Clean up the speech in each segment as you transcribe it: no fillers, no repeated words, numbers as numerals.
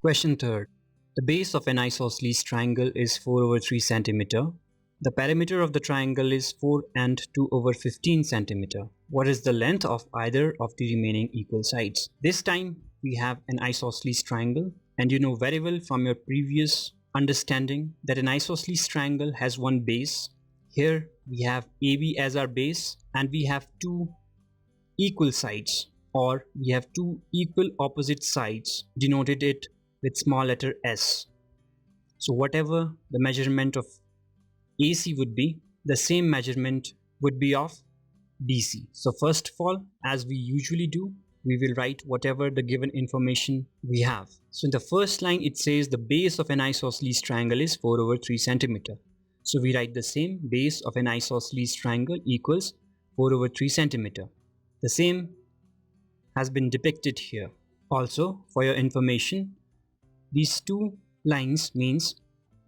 Question 3rd. The base of an isosceles triangle is 4 over 3 cm. The perimeter of the triangle is 4 and 2 over 15 cm. What is the length of either of the remaining equal sides? This time we have an isosceles triangle, and you know very well from your previous understanding that an isosceles triangle has one base. Here we have AB as our base, and we have two equal sides, or we have two equal opposite sides, denoted it with small letter s. So whatever the measurement of AC would be, the same measurement would be of BC. So first of all, as we usually do, we will write whatever the given information we have. So in the first line it says the base of an isosceles triangle is 4 over 3 cm. So we write the same, base of an isosceles triangle equals 4 over 3 cm. The same has been depicted here. Also, for your information, these two lines means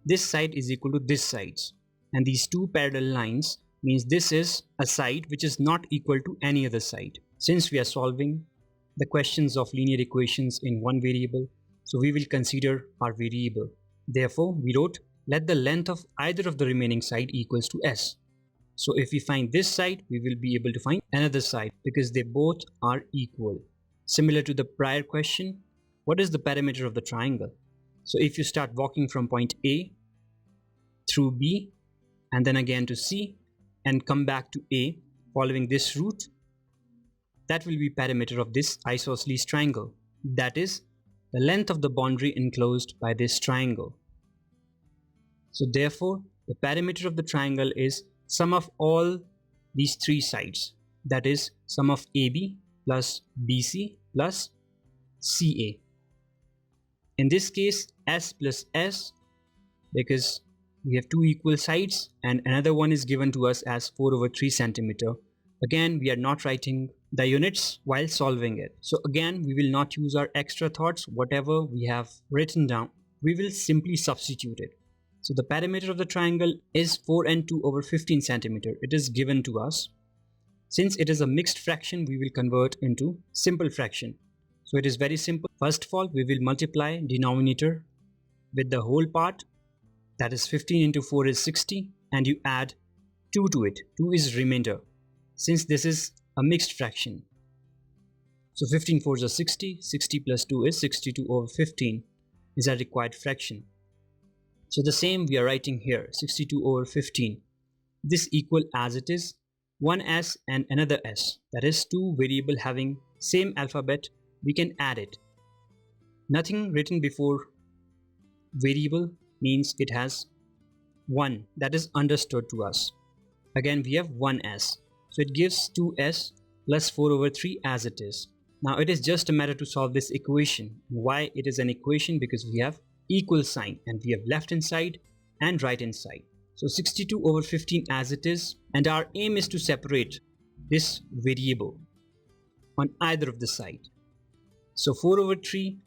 this side is equal to this side, and these two parallel lines means this is a side which is not equal to any other side. Since we are solving the questions of linear equations in one variable, so we will consider our variable. Therefore, we wrote let the length of either of the remaining side equals to s. So if we find this side, we will be able to find another side because they both are equal. Similar to the prior question, what is the perimeter of the triangle? So if you start walking from point A through B and then again to C and come back to A following this route, that will be perimeter of this isosceles triangle. That is the length of the boundary enclosed by this triangle. So therefore, the perimeter of the triangle is sum of all these three sides, that is sum of AB plus BC plus CA. In this case, S plus S, because we have two equal sides and another one is given to us as 4 over 3 cm. Again, we are not writing the units while solving it. So again, we will not use our extra thoughts. Whatever we have written down, we will simply substitute it. So the perimeter of the triangle is 4 and 2 over 15 cm. It is given to us. Since it is a mixed fraction, we will convert into simple fraction. So it is very simple. First of all, we will multiply denominator with the whole part. That is 15 into 4 is 60, and you add 2 to it. 2 is remainder, since this is a mixed fraction. So 15 4s are 60. 60 plus 2 is 62 over 15 is our required fraction. So the same we are writing here, 62 over 15. This equal as it is, one s and another s, that is two variable having same alphabet, we can add it. Nothing written before variable means it has 1, that is understood to us. Again we have 1s, so it gives 2s plus 4 over 3 as it is. Now it is just a matter to solve this equation. Why it is an equation? Because we have equal sign and we have left hand side and right hand side. So 62 over 15 as it is, and our aim is to separate this variable on either of the side. So 4 over 3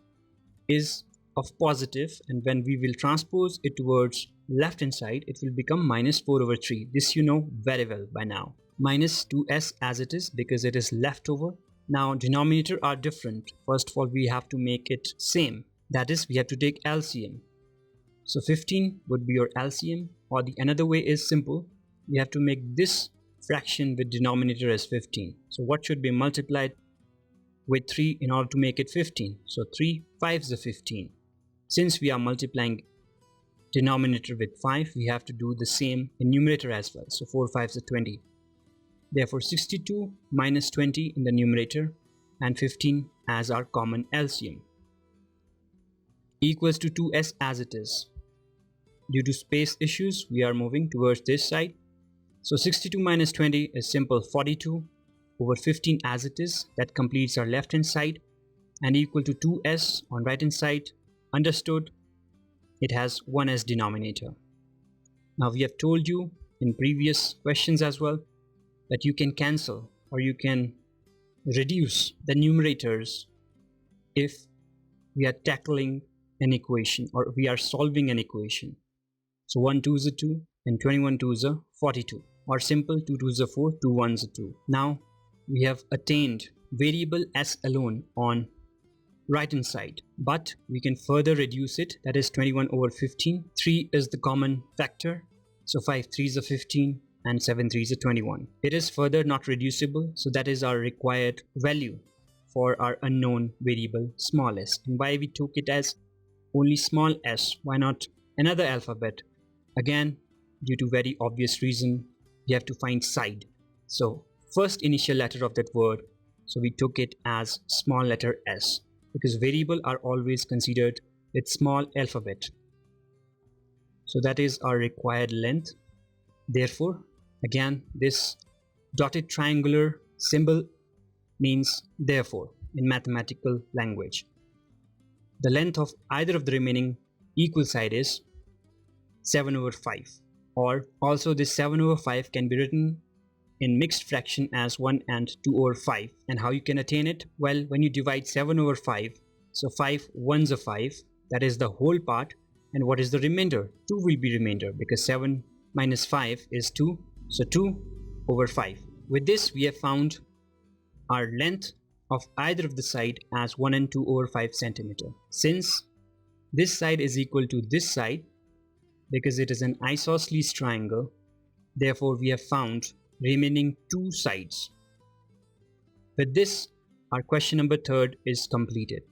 is of positive, and when we will transpose it towards left hand side, it will become minus 4 over 3. This you know very well by now. Minus 2s as it is because it is left over. Now denominator are different. First of all, we have to make it same. That is, we have to take LCM. So 15 would be your LCM, or the another way is simple. We have to make this fraction with denominator as 15. So what should be multiplied with 3 in order to make it 15? So 3 5s are 15. Since we are multiplying denominator with 5, we have to do the same in numerator as well. So 4 5s are 20. Therefore 62 minus 20 in the numerator and 15 as our common LCM equals to 2s as it is. Due to space issues, we are moving towards this side. So 62 minus 20 is simple 42 over 15 as it is. That completes our left hand side, and equal to 2s on right hand side. Understood, it has 1s denominator. Now we have told you in previous questions as well that you can cancel or you can reduce the numerators if we are tackling an equation or we are solving an equation. So 1 2 is a 2 and 21 2 is a 42, or simple 2 2 is a 4, 2 1 is a 2. Now we have attained variable s alone on right hand side, but we can further reduce it, that is 21 over 15. 3 is the common factor, so 5 3s are 15 and 7 3s are 21. It is further not reducible, so that is our required value for our unknown variable small s. And why we took it as only small s, why not another alphabet? Again, due to very obvious reason, we have to find side. So first initial letter of that word, so we took it as small letter s, because variable are always considered with small alphabet. So that is our required length. Therefore, again, this dotted triangular symbol means therefore in mathematical language. The length of either of the remaining equal side is 7 over 5, or also this 7 over 5 can be written in mixed fraction as 1 and 2 over 5. And how you can attain it? Well, when you divide 7 over 5, so 5 ones are 5, that is the whole part. And what is the remainder? 2 will be remainder, because 7 minus 5 is 2, so 2 over 5. With this we have found our length of either of the side as 1 and 2 over 5 centimeter. Since this side is equal to this side, because it is an isosceles triangle, therefore we have found remaining 2 sides. With this, our question number 3 is completed.